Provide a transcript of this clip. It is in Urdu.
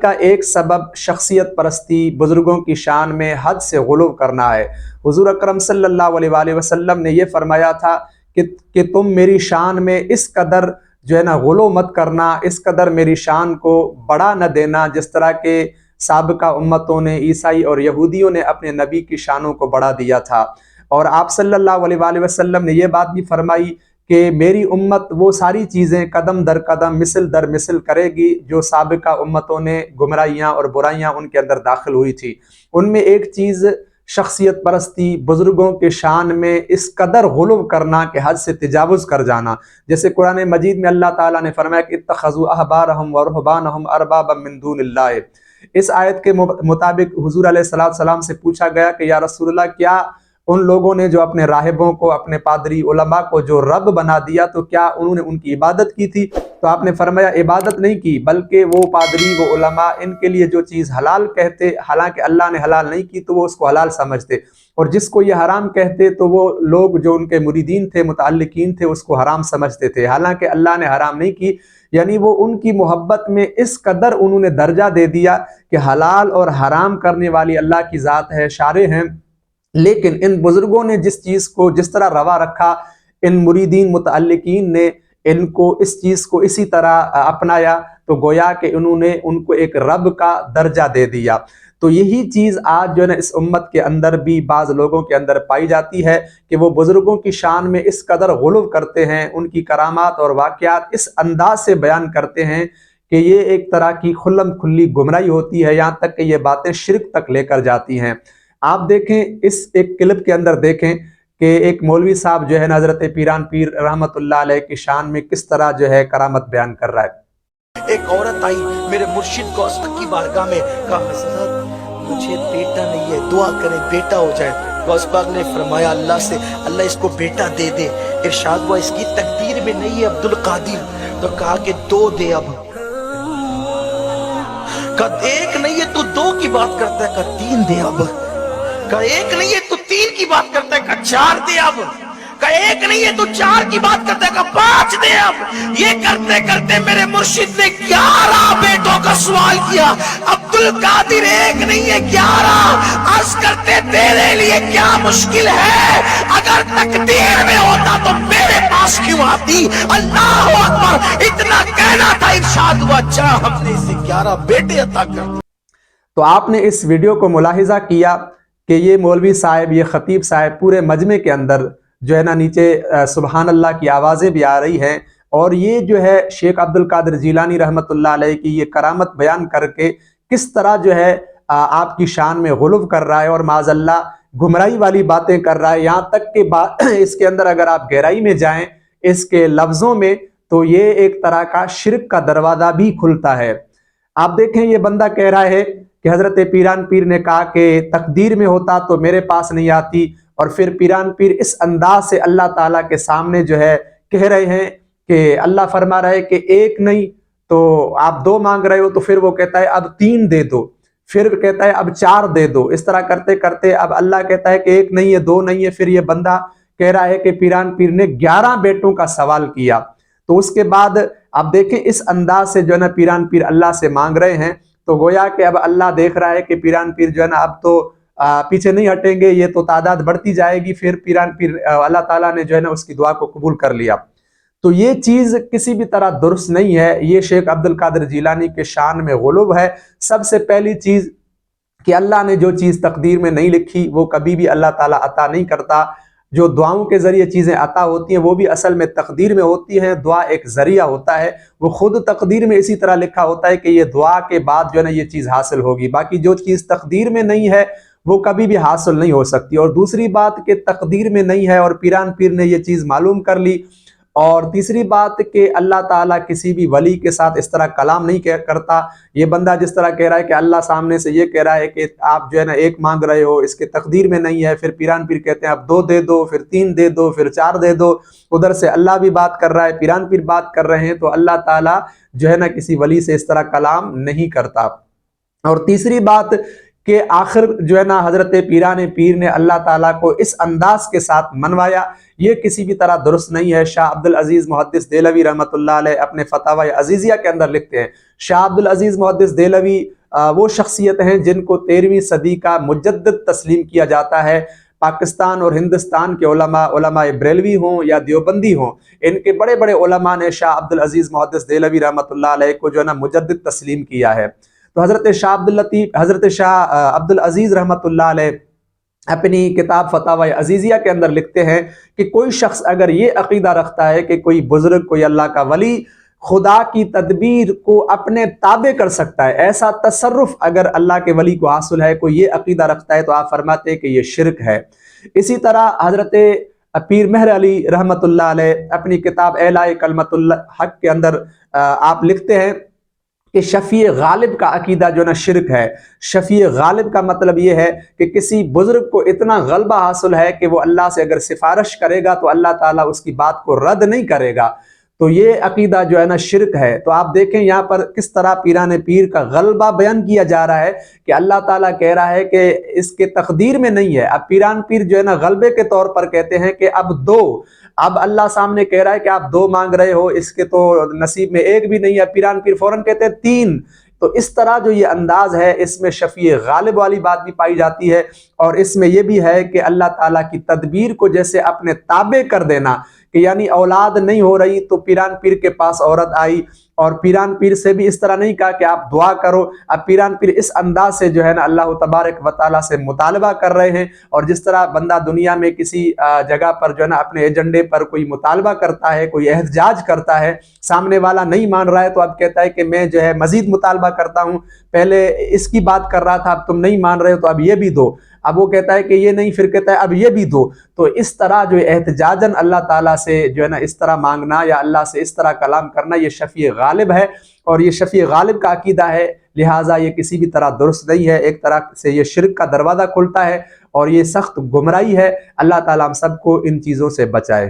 کا ایک سبب شخصیت پرستی، بزرگوں کی شان میں حد سے غلو کرنا ہے۔ حضور اکرم صلی اللہ علیہ وآلہ وسلم نے یہ فرمایا تھا کہ تم میری شان میں اس قدر جو ہے نا غلو مت کرنا، اس قدر میری شان کو بڑھا نہ دینا جس طرح کہ سابقہ امتوں نے، عیسائی اور یہودیوں نے اپنے نبی کی شانوں کو بڑھا دیا تھا۔ اور آپ صلی اللہ علیہ وآلہ وسلم نے یہ بات بھی فرمائی کہ میری امت وہ ساری چیزیں قدم در قدم، مثل در مثل کرے گی جو سابقہ امتوں نے گمراہیاں اور برائیاں ان کے اندر داخل ہوئی تھی۔ ان میں ایک چیز شخصیت پرستی، بزرگوں کے شان میں اس قدر غلو کرنا کہ حد سے تجاوز کر جانا۔ جیسے قرآن مجید میں اللہ تعالیٰ نے فرمایا کہ اتخذوا احبارہم ورہبانہم اربابا من دون اللہ۔ اس آیت کے مطابق حضور علیہ السلام سے پوچھا گیا کہ یا رسول اللہ، کیا ان لوگوں نے جو اپنے راہبوں کو، اپنے پادری علماء کو جو رب بنا دیا تو کیا انہوں نے ان کی عبادت کی تھی؟ تو آپ نے فرمایا عبادت نہیں کی، بلکہ وہ پادری، وہ علماء ان کے لیے جو چیز حلال کہتے، حالانکہ اللہ نے حلال نہیں کی تو وہ اس کو حلال سمجھتے، اور جس کو یہ حرام کہتے تو وہ لوگ جو ان کے مریدین تھے، متعلقین تھے، اس کو حرام سمجھتے تھے، حالانکہ اللہ نے حرام نہیں کی۔ یعنی وہ ان کی محبت میں اس قدر انہوں نے درجہ دے دیا کہ حلال اور حرام کرنے والی اللہ کی ذات ہے، شارع ہیں، لیکن ان بزرگوں نے جس چیز کو جس طرح روا رکھا، ان مریدین متعلقین نے ان کو اس چیز کو اسی طرح اپنایا، تو گویا کہ انہوں نے ان کو ایک رب کا درجہ دے دیا۔ تو یہی چیز آج جو ہے نا اس امت کے اندر بھی بعض لوگوں کے اندر پائی جاتی ہے کہ وہ بزرگوں کی شان میں اس قدر غلو کرتے ہیں، ان کی کرامات اور واقعات اس انداز سے بیان کرتے ہیں کہ یہ ایک طرح کی کھلم کھلی گمراہی ہوتی ہے، یہاں تک کہ یہ باتیں شرک تک لے کر جاتی ہیں۔ آپ دیکھیں اس ایک کلپ کے اندر دیکھیں کہ ایک مولوی صاحب جو ہے نا حضرت پیران پیر رحمت اللہ علیہ کی شان میں کس طرح جو ہے کرامت بیان کر رہا ہے۔ ایک عورت آئی میرے مرشد غوث کی بارگاہ میں، کہا حضرت مجھے بیٹا نہیں ہے، دعا کریں بیٹا ہو جائے۔ غوث پاک نے فرمایا اللہ سے، اللہ اس کو بیٹا دے دے۔ ارشاد ہوا اس کی تقدیر میں نہیں ہے عبد القادر، تو کہا کہ دو دے اب۔ کہا ایک نہیں ہے تو دو کی بات کرتا ہے، کہا تین دے اب۔ کہا ایک نہیں ہے تو تین کی بات کرتا ہے، کہا چار دے اب۔ کہا ایک نہیں ہے تو چار کی بات کرتا ہے، کہا پانچ دے اب۔ یہ کرتے کرتے میرے مرشد نے 11 بیٹوں کا سوال کیا۔ عبد القادر ایک نہیں ہے 11۔ عرض کرتے تیرے لیے کیا مشکل ہے؟ اگر تقدیر میں ہوتا تو میرے پاس کیوں آتی؟ اللہ اکبر، اتنا کہنا تھا، ارشاد ہوا چاہ ہم نے اسے 11 بیٹے عطا کر دی۔ تو آپ نے اس ویڈیو کو ملاحظہ کیا کہ یہ مولوی صاحب، یہ خطیب صاحب پورے مجمع کے اندر جو ہے نا نیچے سبحان اللہ کی آوازیں بھی آ رہی ہیں، اور یہ جو ہے شیخ عبد القادر جیلانی رحمت اللہ علیہ کی یہ کرامت بیان کر کے کس طرح جو ہے آپ کی شان میں غلو کر رہا ہے اور معاذ اللہ گمراہی والی باتیں کر رہا ہے۔ یہاں تک کہ اس کے اندر اگر آپ گہرائی میں جائیں اس کے لفظوں میں تو یہ ایک طرح کا شرک کا دروازہ بھی کھلتا ہے۔ آپ دیکھیں یہ بندہ کہہ رہا ہے کہ حضرت پیران پیر نے کہا کہ تقدیر میں ہوتا تو میرے پاس نہیں آتی، اور پھر پیران پیر اس انداز سے اللہ تعالیٰ کے سامنے جو ہے کہہ رہے ہیں کہ اللہ فرما رہا ہے کہ ایک نہیں تو آپ دو مانگ رہے ہو، تو پھر وہ کہتا ہے اب تین دے دو، پھر کہتا ہے اب چار دے دو۔ اس طرح کرتے کرتے اب اللہ کہتا ہے کہ ایک نہیں ہے، دو نہیں ہے، پھر یہ بندہ کہہ رہا ہے کہ پیران پیر نے 11 بیٹوں کا سوال کیا۔ تو اس کے بعد آپ دیکھیں اس انداز سے جو ہے نا پیران پیر اللہ سے مانگ رہے ہیں، تو گویا کہ اب اللہ دیکھ رہا ہے کہ پیران پیر جو ہے نا اب تو پیچھے نہیں ہٹیں گے، یہ تو تعداد بڑھتی جائے گی، پھر پیران پیر اللہ تعالیٰ نے جو ہے نا اس کی دعا کو قبول کر لیا۔ تو یہ چیز کسی بھی طرح درست نہیں ہے، یہ شیخ عبد القادر جیلانی کے شان میں غلو ہے۔ سب سے پہلی چیز کہ اللہ نے جو چیز تقدیر میں نہیں لکھی وہ کبھی بھی اللہ تعالیٰ عطا نہیں کرتا۔ جو دعاؤں کے ذریعے چیزیں عطا ہوتی ہیں وہ بھی اصل میں تقدیر میں ہوتی ہیں، دعا ایک ذریعہ ہوتا ہے، وہ خود تقدیر میں اسی طرح لکھا ہوتا ہے کہ یہ دعا کے بعد جو ہے نا یہ چیز حاصل ہوگی، باقی جو چیز تقدیر میں نہیں ہے وہ کبھی بھی حاصل نہیں ہو سکتی۔ اور دوسری بات کہ تقدیر میں نہیں ہے اور پیران پیر نے یہ چیز معلوم کر لی، اور تیسری بات کہ اللہ تعالیٰ کسی بھی ولی کے ساتھ اس طرح کلام نہیں کرتا۔ یہ بندہ جس طرح کہہ رہا ہے کہ اللہ سامنے سے یہ کہہ رہا ہے کہ آپ جو ہے نا ایک مانگ رہے ہو، اس کے تقدیر میں نہیں ہے، پھر پیران پیر کہتے ہیں اب دو دے دو، پھر تین دے دو، پھر چار دے دو، ادھر سے اللہ بھی بات کر رہا ہے، پیران پیر بات کر رہے ہیں، تو اللہ تعالیٰ جو ہے نا کسی ولی سے اس طرح کلام نہیں کرتا۔ اور تیسری بات کہ آخر جو ہے نا حضرت پیران پیر نے اللہ تعالیٰ کو اس انداز کے ساتھ منوایا، یہ کسی بھی طرح درست نہیں ہے۔ شاہ عبدالعزیز محدث دہلوی رحمۃ اللہ علیہ اپنے فتاوی عزیزیہ کے اندر لکھتے ہیں، شاہ عبدالعزیز محدث دہلوی وہ شخصیت ہیں جن کو 13ویں صدی کا مجدد تسلیم کیا جاتا ہے۔ پاکستان اور ہندوستان کے علماء بریلوی ہوں یا دیوبندی ہوں، ان کے بڑے بڑے علماء نے شاہ عبدالعزیز محدث دہلوی رحمۃ اللہ علیہ کو جو ہے نا مجدد تسلیم کیا ہے۔ تو حضرت شاہ عبدالعزیز رحمۃ اللہ علیہ اپنی کتاب فتاوی عزیزیہ کے اندر لکھتے ہیں کہ کوئی شخص اگر یہ عقیدہ رکھتا ہے کہ کوئی بزرگ، کوئی اللہ کا ولی خدا کی تدبیر کو اپنے تابع کر سکتا ہے، ایسا تصرف اگر اللہ کے ولی کو حاصل ہے، کوئی یہ عقیدہ رکھتا ہے، تو آپ فرماتے ہیں کہ یہ شرک ہے۔ اسی طرح حضرت پیر مہر علی رحمۃ اللہ علیہ اپنی کتاب اعلاء کلمۃ الحق کے اندر آپ لکھتے ہیں کہ شفیع غالب کا عقیدہ جو نا شرک ہے۔ شفیع غالب کا مطلب یہ ہے کہ کسی بزرگ کو اتنا غلبہ حاصل ہے کہ وہ اللہ سے اگر سفارش کرے گا تو اللہ تعالیٰ اس کی بات کو رد نہیں کرے گا، تو یہ عقیدہ جو ہے نا شرک ہے۔ تو آپ دیکھیں یہاں پر کس طرح پیران پیر کا غلبہ بیان کیا جا رہا ہے کہ اللہ تعالیٰ کہہ رہا ہے کہ اس کے تقدیر میں نہیں ہے۔ اب پیران پیر جو ہے نا غلبے کے طور پر کہتے ہیں کہ اب اللہ سامنے کہہ رہا ہے کہ آپ 2 مانگ رہے ہو، اس کے تو نصیب میں 1 بھی نہیں ہے، پیران پیر فوراً کہتے ہیں 3۔ تو اس طرح جو یہ انداز ہے، اس میں شفیع غالب والی بات بھی پائی جاتی ہے، اور اس میں یہ بھی ہے کہ اللہ تعالیٰ کی تدبیر کو جیسے اپنے تابع کر دینا، کہ یعنی اولاد نہیں ہو رہی تو پیران پیر کے پاس عورت آئی، اور پیران پیر سے بھی اس طرح نہیں کہا کہ آپ دعا کرو۔ اب پیران پیر اس انداز سے جو ہے نا اللہ تبارک و تعالیٰ سے مطالبہ کر رہے ہیں، اور جس طرح بندہ دنیا میں کسی جگہ پر جو ہے نا اپنے ایجنڈے پر کوئی مطالبہ کرتا ہے، کوئی احتجاج کرتا ہے، سامنے والا نہیں مان رہا ہے تو اب کہتا ہے کہ میں جو ہے مزید مطالبہ کرتا ہوں، پہلے اس کی بات کر رہا تھا، اب تم نہیں مان رہے ہو تو اب یہ بھی دو۔ اب وہ کہتا ہے کہ یہ نہیں، پھر کہتا ہے اب یہ بھی دو۔ تو اس طرح جو احتجاجاً اللہ تعالیٰ سے جو ہے نا اس طرح مانگنا یا اللہ سے اس طرح کلام کرنا، یہ شفیع غالب ہے، اور یہ شفیع غالب کا عقیدہ ہے، لہٰذا یہ کسی بھی طرح درست نہیں ہے۔ ایک طرح سے یہ شرک کا دروازہ کھلتا ہے، اور یہ سخت گمراہی ہے۔ اللہ تعالیٰ ہم سب کو ان چیزوں سے بچائے۔